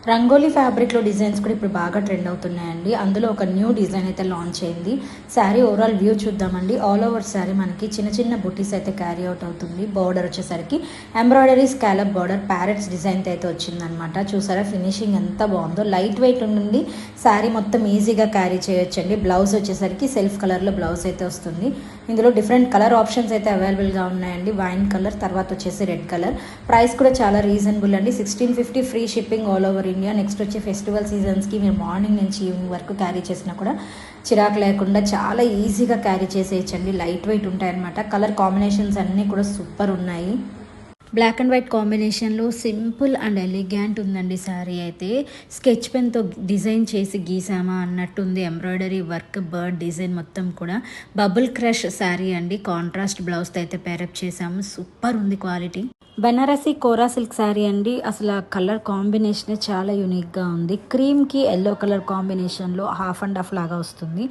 రంగోలీ ఫ్యాబ్రిక్లో డిజైన్స్ కూడా ఇప్పుడు బాగా ట్రెండ్ అవుతున్నాయండి. అందులో ఒక న్యూ డిజైన్ అయితే లాంచ్ అయింది. శారీ ఓవరాల్ వ్యూ చూద్దామండి. ఆల్ ఓవర్ శారీ మనకి చిన్న చిన్న బుటీస్ అయితే క్యారీ అవుట్ అవుతుంది. బార్డర్ వచ్చేసరికి embroidery scallop border parrots design అయితే వచ్చిందనమాట. చూసారా ఫినిషింగ్ ఎంత బాగుందో. లైట్ వెయిట్ ఉండి శారీ మొత్తం ఈజీగా క్యారీ చేయొచ్చండి. బ్లౌజ్ వచ్చేసరికి సెల్ఫ్ కలర్లో బ్లౌజ్ అయితే వస్తుంది. ఇందులో డిఫరెంట్ కలర్ ఆప్షన్స్ అయితే అవైలబుల్గా ఉన్నాయండి. వైన్ కలర్, తర్వాత వచ్చేసి రెడ్ కలర్. ప్రైస్ కూడా చాలా రీజనబుల్ అండి. 1650 free shipping all over India. Next వచ్చే ఫెస్టివల్ సీజన్స్కి మీరు మార్నింగ్ నుంచి ఈవినింగ్ వరకు క్యారీ చేసినా కూడా చిరాకు లేకుండా చాలా ఈజీగా క్యారీ చేసేయచ్చండి. లైట్ వెయిట్ ఉంటాయన్నమాట. కలర్ కాంబినేషన్స్ అన్నీ కూడా సూపర్ ఉన్నాయి. బ్లాక్ అండ్ వైట్ కాంబినేషన్లో సింపుల్ అండ్ ఎలిగ్యాంట్ ఉందండి శారీ అయితే. స్కెచ్ పెన్తో డిజైన్ చేసి గీసామా అన్నట్టుంది. ఎంబ్రాయిడరీ వర్క్, బర్డ్ డిజైన్ మొత్తం కూడా. బబుల్ క్రష్ శారీ అండి. కాంట్రాస్ట్ బ్లౌజ్తో అయితే పేరప్ చేసాము. సూపర్ ఉంది క్వాలిటీ. బెనారసీ కోరా సిల్క్ శారీ అండి. అసలు ఆ కలర్ కాంబినేషనే చాలా యూనిక్గా ఉంది. క్రీమ్కి ఎల్లో కలర్ కాంబినేషన్లో హాఫ్ అండ్ హాఫ్ లాగా వస్తుంది.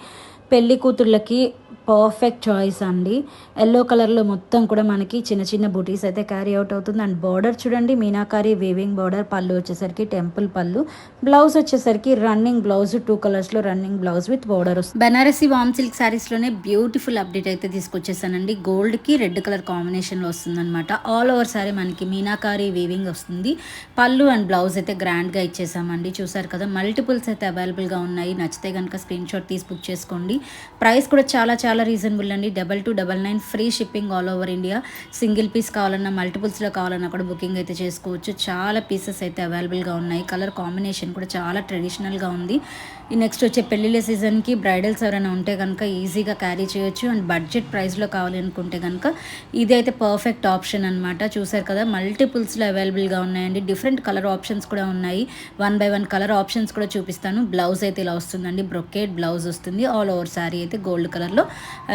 పెళ్లి కూతుళ్ళకి పర్ఫెక్ట్ చాయిస్ అండి. ఎల్లో కలర్లో మొత్తం కూడా మనకి చిన్న చిన్న బుటీస్ అయితే క్యారీ అవుట్ అవుతుంది. అండ్ బార్డర్ చూడండి, మీనాకారి వేవింగ్ బార్డర్. పళ్ళు వచ్చేసరికి టెంపుల్ పళ్ళు. బ్లౌజ్ వచ్చేసరికి రన్నింగ్ బ్లౌజ్, 2 కలర్స్లో రన్నింగ్ బ్లౌజ్ విత్ బార్డర్ వస్తుంది. బెనారసీ వామ్ సిల్క్ శారీస్లోనే బ్యూటిఫుల్ అప్డేట్ అయితే తీసుకొచ్చేసానండి. గోల్డ్కి రెడ్ కలర్ కాంబినేషన్లో వస్తుంది అనమాట. ఆల్ ఓవర్ శారీ మనకి మీనాకారి వీవింగ్ వస్తుంది. పళ్ళు అండ్ బ్లౌజ్ అయితే గ్రాండ్గా ఇచ్చేసామండి. చూసారు కదా, మల్టిపుల్స్ అయితే అవైలబుల్గా ఉన్నాయి. నచ్చితే కనుక స్క్రీన్ షాట్ తీసి బుక్ చేసుకోండి. ప్రైస్ కూడా చాలా చాలా రీజనబుల్ అండి. 2299 free shipping all over India. Single piece కావాలన్నా, మల్టిపుల్స్లో కావాలన్నా కూడా బుకింగ్ అయితే చేసుకోవచ్చు. చాలా పీసెస్ అయితే అవైలబుల్గా ఉన్నాయి. కలర్ కాంబినేషన్ కూడా చాలా ట్రెడిషనల్గా ఉంది. ఈ నెక్స్ట్ వచ్చే పెళ్ళిళ్ళ సీజన్కి బ్రైడల్స్ ఎవరైనా ఉంటే కనుక ఈజీగా క్యారీ చేయొచ్చు. అండ్ బడ్జెట్ ప్రైస్లో కావాలి అనుకుంటే కనుక ఇదైతే పర్ఫెక్ట్ ఆప్షన్ అనమాట. చూసారు కదా, మల్టిపుల్స్లో అవైలబుల్గా ఉన్నాయండి. డిఫరెంట్ కలర్ ఆప్షన్స్ కూడా ఉన్నాయి. 1 by 1 కలర్ ఆప్షన్స్ కూడా చూపిస్తాను. బ్లౌజ్ అయితే ఇలా వస్తుందండి. బ్రొకేట్ బ్లౌజ్ వస్తుంది. ఆల్ ఓవర్ శారీ అయితే గోల్డ్ కలర్లో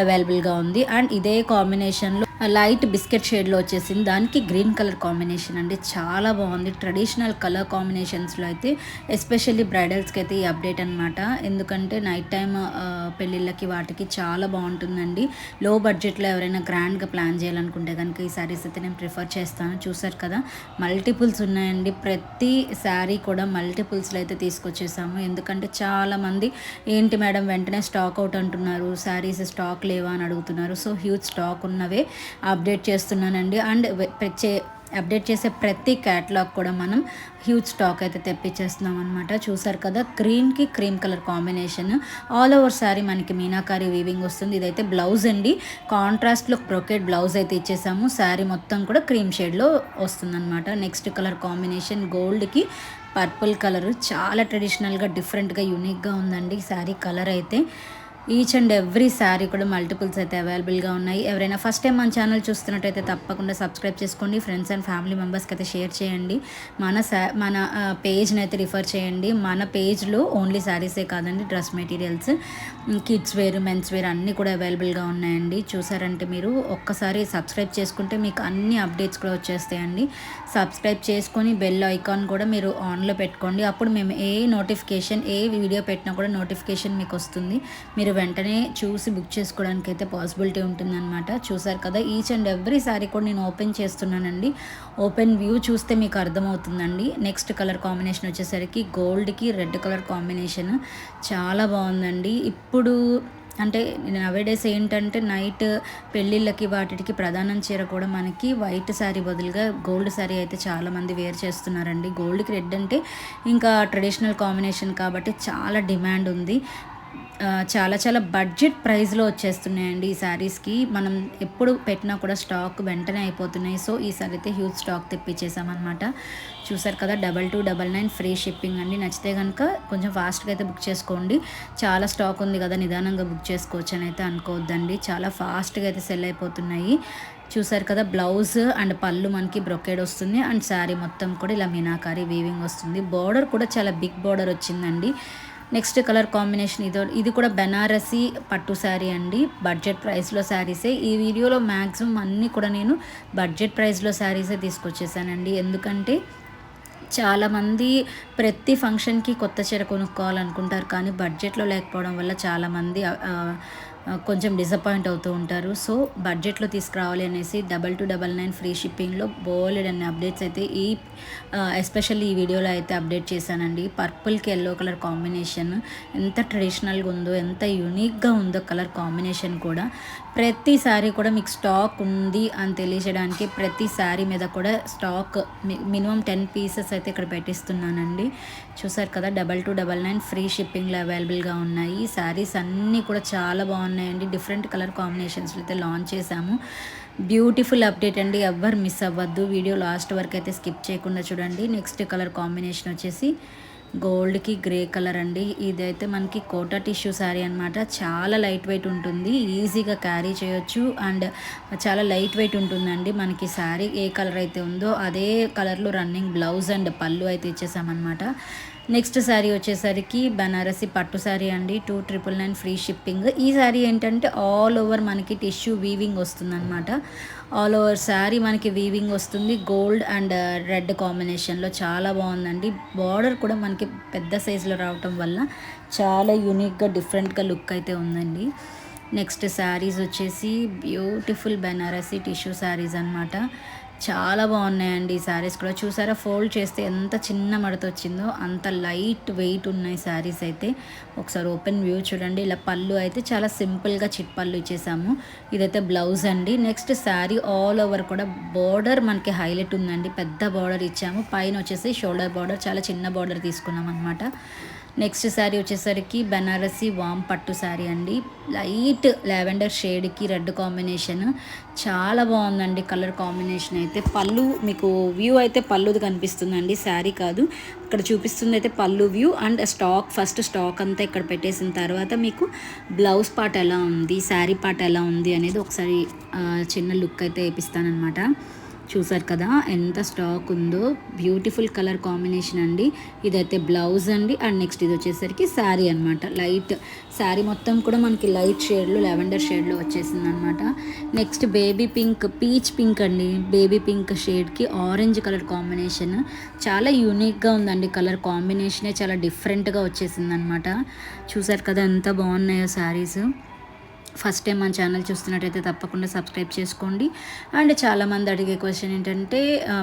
అవైలబుల్గా ఉంది. అండ్ ఇదే కాంబినేషన్లో లైట్ బిస్కెట్ షేడ్లో వచ్చేసింది. దానికి గ్రీన్ కలర్ కాంబినేషన్ అండి. చాలా బాగుంది. ట్రెడిషనల్ కలర్ కాంబినేషన్స్లో అయితే ఎస్పెషల్లీ బ్రైడల్స్కి అయితే ఈ అప్డేట్ అనమాట. ఎందుకంటే నైట్ టైం పెళ్ళిళ్ళకి వాటికి చాలా బాగుంటుందండి. లో బడ్జెట్లో ఎవరైనా గ్రాండ్గా ప్లాన్ చేయాలనుకుంటే కనుక ఈ శారీస్ అయితే నేను ప్రిఫర్ చేస్తాను. చూసారు కదా, మల్టిపుల్స్ ఉన్నాయండి. ప్రతి శారీ కూడా మల్టిపుల్స్లో అయితే తీసుకొచ్చేసాము. ఎందుకంటే చాలామంది ఏంటి మేడం వెంటనే స్టాక్ అవుట్ అంటున్నారు, శారీస్ స్టాక్ లేవా అని అడుగుతున్నారు. సో హ్యూజ్ స్టాక్ ఉన్నవే అప్డేట్ చేస్తున్నానండి. అండ్ అప్డేట్ చేసే ప్రతి క్యాటలాగ్ కూడా మనం హ్యూజ్ స్టాక్ అయితే తెప్పించేస్తున్నాం అనమాట. చూసారు కదా, గ్రీన్కి cream colour combination. All over sari మనకి మీనాకారి వీవింగ్ వస్తుంది. ఇదైతే బ్లౌజ్ అండి. కాంట్రాస్ట్లో బ్రొకేట్ బ్లౌజ్ అయితే ఇచ్చేసాము. శారీ మొత్తం కూడా క్రీమ్ షేడ్లో వస్తుందన్నమాట. నెక్స్ట్ కలర్ కాంబినేషన్ గోల్డ్కి పర్పుల్ కలర్. చాలా ట్రెడిషనల్గా, డిఫరెంట్గా, యూనిక్గా ఉందండి శారీ కలర్ అయితే. ఈచ్ అండ్ ఎవ్రీ శారీ కూడా మల్టిపుల్స్ అయితే అవైలబుల్గా ఉన్నాయి. ఎవరైనా ఫస్ట్ టైం మన ఛానల్ చూస్తున్నట్టయితే తప్పకుండా సబ్స్క్రైబ్ చేసుకోండి. ఫ్రెండ్స్ అండ్ ఫ్యామిలీ మెంబర్స్కి అయితే షేర్ చేయండి. మన పేజ్ని అయితే రిఫర్ చేయండి. మన పేజ్లో ఓన్లీ శారీసే కాదండి, dress materials, kids wear, men's wear అన్నీ కూడా అవైలబుల్గా ఉన్నాయండి. చూసారంటే మీరు ఒక్కసారి సబ్స్క్రైబ్ చేసుకుంటే మీకు అన్ని అప్డేట్స్ కూడా వచ్చేస్తాయండి. సబ్స్క్రైబ్ చేసుకొని బెల్ ఐకాన్ కూడా మీరు ఆన్లో పెట్టుకోండి. అప్పుడు మేము ఏ నోటిఫికేషన్, ఏ వీడియో పెట్టినా కూడా నోటిఫికేషన్ మీకు వస్తుంది. మీరు వెంటనే చూసి బుక్ చేసుకోవడానికి అయితే పాసిబిలిటీ ఉంటుందన్నమాట. చూసారు కదా, ఈచ్ అండ్ ఎవ్రీ శారీ కూడా నేను ఓపెన్ చేస్తున్నానండి. ఓపెన్ వ్యూ చూస్తే మీకు అర్థమవుతుందండి. నెక్స్ట్ కలర్ కాంబినేషన్ వచ్చేసరికి గోల్డ్కి రెడ్ కలర్ కాంబినేషన్. చాలా బాగుందండి. ఇప్పుడు అంటే నవేడేస్ ఏంటంటే నైట్ పెళ్ళిళ్ళకి వాటికి ప్రధానం చీర కూడా మనకి వైట్ శారీ బదులుగా గోల్డ్ శారీ అయితే చాలామంది వేర్ చేస్తున్నారండి. గోల్డ్కి రెడ్ అంటే ఇంకా ట్రెడిషనల్ కాంబినేషన్ కాబట్టి చాలా డిమాండ్ ఉంది. చాలా చాలా బడ్జెట్ ప్రైస్లో వచ్చేస్తున్నాయండి ఈ శారీస్కి. మనం ఎప్పుడు పెట్టినా కూడా స్టాక్ వెంటనే అయిపోతున్నాయి. సో ఈసారి అయితే హ్యూజ్ స్టాక్ తెప్పించేసామన్నమాట. చూసారు కదా, 2299 ఫ్రీ షిప్పింగ్ అండి. నచ్చితే కనుక కొంచెం ఫాస్ట్గా అయితే బుక్ చేసుకోండి. చాలా స్టాక్ ఉంది కదా, నిదానంగా బుక్ చేసుకోవచ్చు అని అయితే అనుకోవద్దండి. చాలా ఫాస్ట్గా అయితే సెల్ అయిపోతున్నాయి. చూసారు కదా, బ్లౌజ్ అండ్ పళ్ళు మనకి బ్రొకేడ్ వస్తుంది. అండ్ శారీ మొత్తం కూడా ఇలా మీనాకారి వీవింగ్ వస్తుంది. బార్డర్ కూడా చాలా బిగ్ బార్డర్ వచ్చిందండి. నెక్స్ట్ కలర్ కాంబినేషన్ ఇది కూడా బెనారసీ పట్టు శారీ అండి. బడ్జెట్ ప్రైస్లో శారీసే. ఈ వీడియోలో మ్యాక్సిమం అన్నీ కూడా నేను బడ్జెట్ ప్రైస్లో శారీసే తీసుకొచ్చేసానండి. ఎందుకంటే చాలామంది ప్రతి ఫంక్షన్కి కొత్త చీర కొనుక్కోవాలనుకుంటారు, కానీ బడ్జెట్లో లేకపోవడం వల్ల చాలామంది కొంచెం డిసప్పాయింట్ అవుతూ ఉంటారు. సో బడ్జెట్లో తీసుకురావాలి అనేసి 2299 ఫ్రీ షిప్పింగ్లో బోలెడ్ అనే అప్డేట్స్ అయితే ఎస్పెషల్లీ ఈ వీడియోలో అయితే అప్డేట్ చేశానండి. పర్పుల్కి ఎల్లో కలర్ కాంబినేషన్ ఎంత ట్రెడిషనల్గా ఉందో, ఎంత యూనిక్గా ఉందో కలర్ కాంబినేషన్ కూడా. ప్రతి శారీ కూడా మీకు స్టాక్ ఉంది అని తెలియజేయడానికి ప్రతి శారీ మీద కూడా స్టాక్ మినిమం 10 పీసెస్ అయితే ఇక్కడ పెట్టిస్తున్నానండి. చూసారు కదా, 2299 ఫ్రీ షిప్పింగ్లో అవైలబుల్గా ఉన్నాయి. ఈ శారీస్ అన్నీ కూడా చాలా బాగున్నాయండి. డిఫరెంట్ కలర్ కాంబినేషన్స్లో అయితే లాంచ్ చేశాము. బ్యూటిఫుల్ అప్డేట్ అండి, ఎవ్వరు మిస్ అవ్వద్దు. వీడియో లాస్ట్ వరకు అయితే స్కిప్ చేయకుండా చూడండి. నెక్స్ట్ కలర్ కాంబినేషన్ వచ్చేసి గోల్డ్కి గ్రే కలర్ అండి. ఇదైతే మనకి కోటా టిష్యూ శారీ అనమాట. చాలా లైట్ వెయిట్ ఉంటుంది, ఈజీగా క్యారీ చేయొచ్చు అండ్ చాలా లైట్ వెయిట్ ఉంటుందండి. మనకి శారీ ఏ కలర్ అయితే ఉందో అదే కలర్లో రన్నింగ్ బ్లౌజ్ అండ్ పళ్ళు అయితే ఇచ్చేసామన్నమాట. నెక్స్ట్ శారీ వచ్చేసరికి బనారసి పట్టు శారీ అండి. 2999 ఫ్రీ షిప్పింగ్. ఈ శారీ ఏంటంటే ఆల్ ఓవర్ మనకి టిష్యూ వీవింగ్ వస్తుందన్నమాట. ఆల్ ఓవర్ శారీ మనకి వీవింగ్ వస్తుంది. గోల్డ్ అండ్ రెడ్ కాంబినేషన్లో చాలా బాగుందండి. బార్డర్ కూడా మనకి పెద్ద సైజులో రావటం వల్ల చాలా యూనిక్గా డిఫరెంట్గా లుక్ అయితే ఉందండి. నెక్స్ట్ శారీస్ వచ్చేసి బ్యూటిఫుల్ బెనారసి టిష్యూ శారీస్ అనమాట. చాలా బాగున్నాయండి ఈ శారీస్ కూడా. చూసారా, ఫోల్డ్ చేస్తే ఎంత చిన్న మడత వచ్చిందో అంత లైట్ వెయిట్ ఉన్నాయి శారీస్ అయితే. ఒకసారి ఓపెన్ వ్యూ చూడండి. ఇలా పళ్ళు అయితే చాలా సింపుల్గా చిట్ పళ్ళు ఇచ్చేసాము. ఇదైతే బ్లౌజ్ అండి. నెక్స్ట్ శారీ ఆల్ ఓవర్ కూడా బార్డర్ మనకి హైలైట్ ఉందండి. పెద్ద బార్డర్ ఇచ్చాము. పైన వచ్చేసి షోల్డర్ బార్డర్ చాలా చిన్న బార్డర్ తీసుకున్నాం అనమాట. నెక్స్ట్ శారీ వచ్చేసరికి బనారసి వామ్ పట్టు శారీ అండి. లైట్ లావెండర్ షేడ్కి రెడ్ కాంబినేషన్ చాలా బాగుందండి కలర్ కాంబినేషన్ అయితే. పళ్ళు మీకు వ్యూ అయితే పళ్ళుది కనిపిస్తుందండి, శారీ కాదు. ఇక్కడ చూపిస్తుంది అయితే పళ్ళు వ్యూ అండ్ ఫస్ట్ స్టాక్ అంతా ఇక్కడ పెట్టేసిన తర్వాత మీకు బ్లౌజ్ పార్ట్ ఎలా ఉంది, శారీ పార్ట్ ఎలా ఉంది అనేది ఒకసారి చిన్న లుక్ అయితే వేపిస్తానమాట. చూసారు కదా ఎంత స్టాక్ ఉందో. బ్యూటిఫుల్ కలర్ కాంబినేషన్ అండి. ఇదైతే బ్లౌజ్ అండి అండ్ నెక్స్ట్ ఇది వచ్చేసరికి శారీ అనమాట. లైట్ శారీ మొత్తం కూడా మనకి లైట్ షేడ్లో లావెండర్ షేడ్లో వచ్చేసింది అనమాట. Next baby pink, peach pink అండి. బేబీ పింక్ షేడ్కి ఆరెంజ్ కలర్ కాంబినేషన్ చాలా యూనిక్గా ఉందండి. కలర్ కాంబినేషనే చాలా డిఫరెంట్గా వచ్చేసింది అనమాట. చూసారు కదా ఎంత బాగున్నాయో శారీస్. ఫస్ట్ టైం మన ఛానల్ చూస్తున్నట్టయితే తప్పకుండా సబ్స్క్రైబ్ చేసుకోండి. అండ్ చాలామంది అడిగే క్వశ్చన్ ఏంటంటే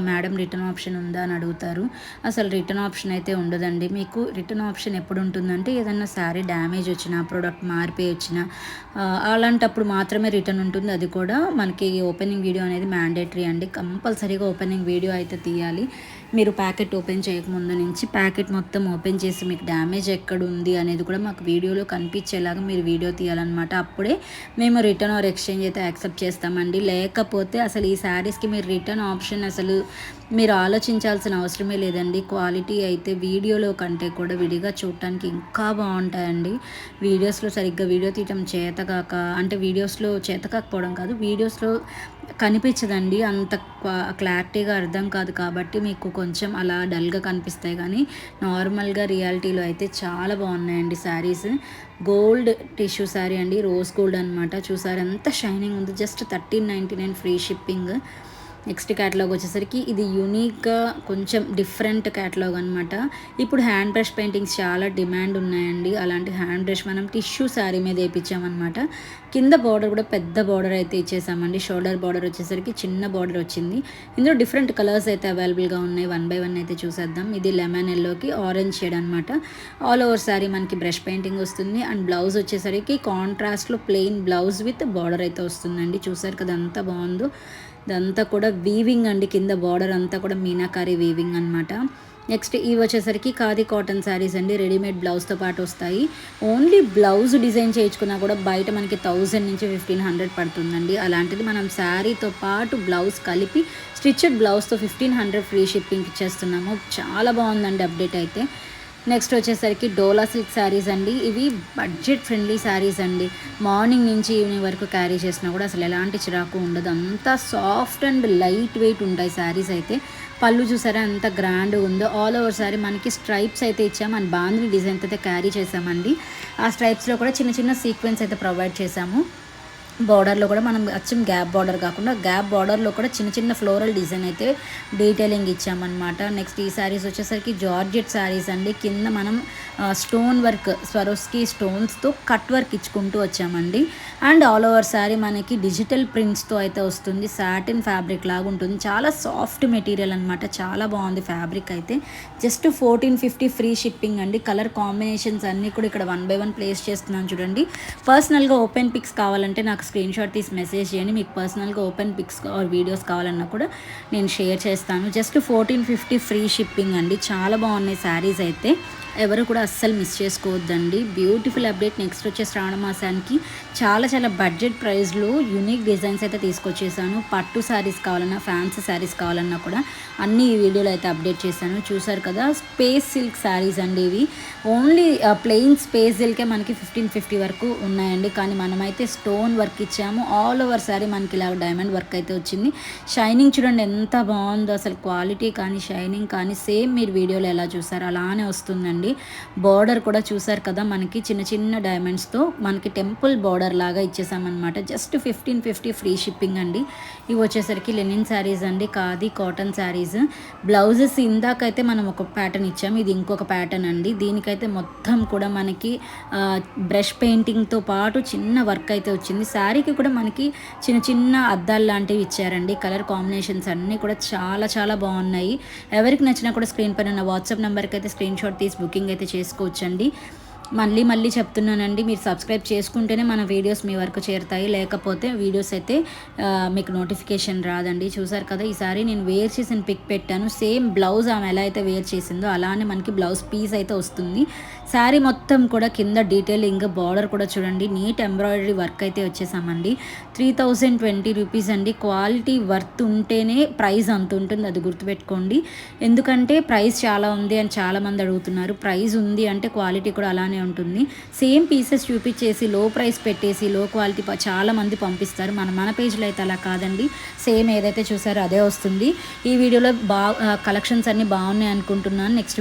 మేడం రిటర్న్ ఆప్షన్ ఉందా అని అడుగుతారు. అసలు రిటర్న్ ఆప్షన్ అయితే ఉండదండి. మీకు రిటర్న్ ఆప్షన్ ఎప్పుడు ఉంటుందంటే ఏదన్నా శారీ డ్యామేజ్ వచ్చినా, ప్రోడక్ట్ మారిపోయి వచ్చినా అలాంటప్పుడు మాత్రమే రిటర్న్ ఉంటుంది. అది కూడా మనకి ఓపెనింగ్ వీడియో అనేది మ్యాండేటరీ అండి. కంపల్సరీగా ఓపెనింగ్ వీడియో అయితే తీయాలి. మీరు ప్యాకెట్ ఓపెన్ చేయకముందు నుంచి ప్యాకెట్ మొత్తం ఓపెన్ చేసి మీకు డ్యామేజ్ ఎక్కడ ఉంది అనేది కూడా మాకు వీడియోలో కనిపించేలాగా మీరు వీడియో తీయాలన్నమాట. అప్పుడే మేము రిటర్న్ ఆర్ ఎక్స్చేంజ్ అయితే యాక్సెప్ట్ చేస్తామండి. లేకపోతే అసలు ఈ శారీస్కి మీరు రిటర్న్ ఆప్షన్ అసలు మీరు ఆలోచించాల్సిన అవసరమే లేదండి. క్వాలిటీ అయితే వీడియోలో కంటే కూడా విడిగా చూడటానికి ఇంకా బాగుంటాయండి. వీడియోస్లో సరిగ్గా వీడియో తీయటం చేతకాక, అంటే వీడియోస్లో చేతకాకపోవడం కాదు, వీడియోస్లో కనిపించదండి, అంత క్లారిటీగా అర్థం కాదు. కాబట్టి మీకు కొంచెం అలా డల్గా కనిపిస్తాయి, కానీ నార్మల్గా రియాలిటీలో అయితే చాలా బాగున్నాయండి శారీస్. గోల్డ్ టిష్యూ శారీ అండి, రోజ్ గోల్డ్ అనమాట. చూసారు ఎంత షైనింగ్ ఉంది. Just 1399 free shipping. Next catalogue వచ్చేసరికి ఇది యూనిక్గా కొంచెం డిఫరెంట్ క్యాటలాగ్ అనమాట. ఇప్పుడు హ్యాండ్ బ్రష్ పెయింటింగ్స్ చాలా డిమాండ్ ఉన్నాయండి. అలాంటి హ్యాండ్ బ్రష్ మనం టిష్యూ శారీ మీద వేయించామన్నమాట. కింద బార్డర్ కూడా పెద్ద బార్డర్ అయితే ఇచ్చేసామండి. షోల్డర్ బార్డర్ వచ్చేసరికి చిన్న బార్డర్ వచ్చింది. ఇందులో డిఫరెంట్ కలర్స్ అయితే అవైలబుల్గా ఉన్నాయి. 1 by 1 అయితే చూసేద్దాం. ఇది లెమన్ ఎల్లోకి ఆరెంజ్ షేడ్ అనమాట. ఆల్ ఓవర్ శారీ మనకి బ్రష్ పెయింటింగ్ వస్తుంది అండ్ బ్లౌజ్ వచ్చేసరికి కాంట్రాస్ట్లో ప్లెయిన్ బ్లౌజ్ విత్ బార్డర్ అయితే వస్తుందండి. చూసారు కదా ఎంత బాగుందో. ఇదంతా కూడా వీవింగ్ అండి. కింద బార్డర్ అంతా కూడా మీనాకారి వీవింగ్ అనమాట. నెక్స్ట్ ఇవి వచ్చేసరికి ఖాదీ కాటన్ శారీస్ అండి. రెడీమేడ్ బ్లౌజ్తో పాటు వస్తాయి. ఓన్లీ బ్లౌజ్ డిజైన్ చేయించుకున్నా కూడా బయట మనకి 1000 నుంచి 1500 పడుతుందండి. అలాంటిది మనం శారీతో పాటు బ్లౌజ్ కలిపి స్టిచ్డ్ బ్లౌజ్తో 1500 ఫ్రీ షిప్పింగ్ ఇచ్చేస్తున్నాము. చాలా బాగుందండి అప్డేట్ అయితే. నెక్స్ట్ వచ్చేసరికి డోలా సిల్క్ శారీస్ అండి. ఇవి బడ్జెట్ ఫ్రెండ్లీ శారీస్ అండి. మార్నింగ్ నుంచి ఈవినింగ్ వరకు క్యారీ చేసినా కూడా అసలు ఎలాంటి చిరాకు ఉండదు. అంతా సాఫ్ట్ అండ్ లైట్ వెయిట్ ఉంటాయి శారీస్ అయితే. పళ్ళు చూసారా ఎంత గ్రాండ్ ఉందో. ఆల్ ఓవర్ శారీ మనకి స్ట్రైప్స్ అయితే ఇచ్చాము అండ్ బాందిని డిజైన్ అయితే క్యారీ చేసామండి. ఆ స్ట్రైప్స్లో కూడా చిన్న చిన్న సీక్వెన్స్ అయితే ప్రొవైడ్ చేసాము. బార్డర్లో కూడా మనం అచ్చం గ్యాప్ బార్డర్ కాకుండా గ్యాప్ బార్డర్లో కూడా చిన్న చిన్న ఫ్లోరల్ డిజైన్ అయితే డీటెయిలింగ్ ఇచ్చామన్నమాట. నెక్స్ట్ ఈ శారీస్ వచ్చేసరికి జార్జెట్ శారీస్ అండి. కింద మనం స్టోన్ వర్క్ స్వరోస్కి స్టోన్స్తో కట్ వర్క్ ఇచ్చుకుంటూ వచ్చామండి. అండ్ ఆల్ ఓవర్ శారీ మనకి డిజిటల్ ప్రింట్స్తో అయితే వస్తుంది. సాటిన్ ఫ్యాబ్రిక్ లాగా ఉంటుంది. చాలా సాఫ్ట్ మెటీరియల్ అనమాట. చాలా బాగుంది ఫ్యాబ్రిక్ అయితే. జస్ట్ 1450 ఫ్రీ షిప్పింగ్ అండి. కలర్ కాంబినేషన్స్ అన్నీ కూడా ఇక్కడ 1 by 1 ప్లేస్ చేస్తున్నాను చూడండి. పర్సనల్గా ఓపెన్ పిక్స్ కావాలంటే నాకు స్క్రీన్ షాట్ తీసి మెసేజ్ చేయండి. మీకు పర్సనల్గా ఓపెన్ పిక్స్ ఆర్ వీడియోస్ కావాలన్నా కూడా నేను షేర్ చేస్తాను. జస్ట్ 1450 ఫ్రీ షిప్పింగ్ అండి. చాలా బాగున్నాయి శారీస్ అయితే. ఎవరు కూడా అస్సలు మిస్ చేసుకోవద్దండి. Beautiful update. నెక్స్ట్ వచ్చే శ్రావణ మాసానికి చాలా చాలా బడ్జెట్ ప్రైస్లో యూనిక్ డిజైన్స్ అయితే తీసుకొచ్చేసాను. పట్టు శారీస్ కావాలన్నా ఫ్యాన్సీ శారీస్ కావాలన్నా కూడా అన్ని ఈ వీడియోలో అయితే అప్డేట్ చేశాను. చూసారు కదా, స్పేస్ సిల్క్ శారీస్ అండి ఇవి. ఓన్లీ ప్లెయిన్ స్పేస్ సిల్కే మనకి 1550 వరకు ఉన్నాయండి. కానీ మనమైతే స్టోన్ వర్క్ ఇచ్చాము. ఆల్ ఓవర్ శారీ మనకి ఇలా డైమండ్ వర్క్ అయితే వచ్చింది. షైనింగ్ చూడండి ఎంత బాగుందో అసలు. క్వాలిటీ కానీ షైనింగ్ కానీ సేమ్ మీరు వీడియోలో ఎలా చూసారు అలానే వస్తుందండి. బార్డర్ కూడా చూసారు కదా, మనకి చిన్న చిన్న డైమండ్స్తో మనకి టెంపుల్ బార్డర్ లాగా ఇచ్చేసామన్నమాట. జస్ట్ 1550 ఫ్రీ షిప్పింగ్ అండి. ఇవి వచ్చేసరికి లెనిన్ శారీస్ అండి. ఖాదీ కాటన్ శారీస్. బ్లౌజెస్ ఇందాకైతే మనం ఒక ప్యాటర్న్ ఇచ్చాము. ఇది ఇంకొక ప్యాటర్న్ అండి. దీనికైతే మొత్తం కూడా మనకి బ్రష్ పెయింటింగ్తో పాటు చిన్న వర్క్ అయితే వచ్చింది. శారీకి కూడా మనకి చిన్న చిన్న అద్దాలు లాంటివి ఇచ్చారండి. కలర్ కాంబినేషన్స్ అన్నీ కూడా చాలా చాలా బాగున్నాయి. ఎవరికి నచ్చినా కూడా స్క్రీన్ పైన ఉన్న వాట్సాప్ నెంబర్కి అయితే స్క్రీన్ షాట్ తీసి బుకింగ్ అయితే చేసుకోవచ్చండి. మళ్ళీ చెప్తున్నానండి, మీరు సబ్స్క్రైబ్ చేసుకుంటేనే మన వీడియోస్ మీ వరకు చేరుతాయి. లేకపోతే వీడియోస్ అయితే మీకు నోటిఫికేషన్ రాదండి. చూసారు కదా, ఈసారి నేను వేర్ చేసిన పిక్ పెట్టాను. సేమ్ బ్లౌజ్ ఆమె ఎలా అయితే వేర్ చేసిందో అలానే మనకి బ్లౌజ్ పీస్ అయితే వస్తుంది. శారీ మొత్తం కూడా కింద డీటెయిలింగ్ బార్డర్ కూడా చూడండి నీట్ ఎంబ్రాయిడరీ వర్క్ అయితే వచ్చేసామండి. 3020 రూపీస్ అండి. క్వాలిటీ వర్త్ ఉంటేనే ప్రైస్ అంత ఉంటుంది, అది గుర్తుపెట్టుకోండి. ఎందుకంటే ప్రైస్ చాలా ఉంది అని చాలామంది అడుగుతున్నారు. ప్రైస్ ఉంది అంటే క్వాలిటీ కూడా అలానే ఉంటుంది. సేమ్ పీసెస్ చూపించేసి లో ప్రైస్ పెట్టేసి లో క్వాలిటీ చాలా మంది పంపిస్తారు. మన పేజ్లో అయితే అలా కాదండి. సేమ్ ఏదైతే చూసారో అదే వస్తుంది. ఈ వీడియోలో కలెక్షన్స్ అన్నీ బాగున్నాయి అనుకుంటున్నాను. నెక్స్ట్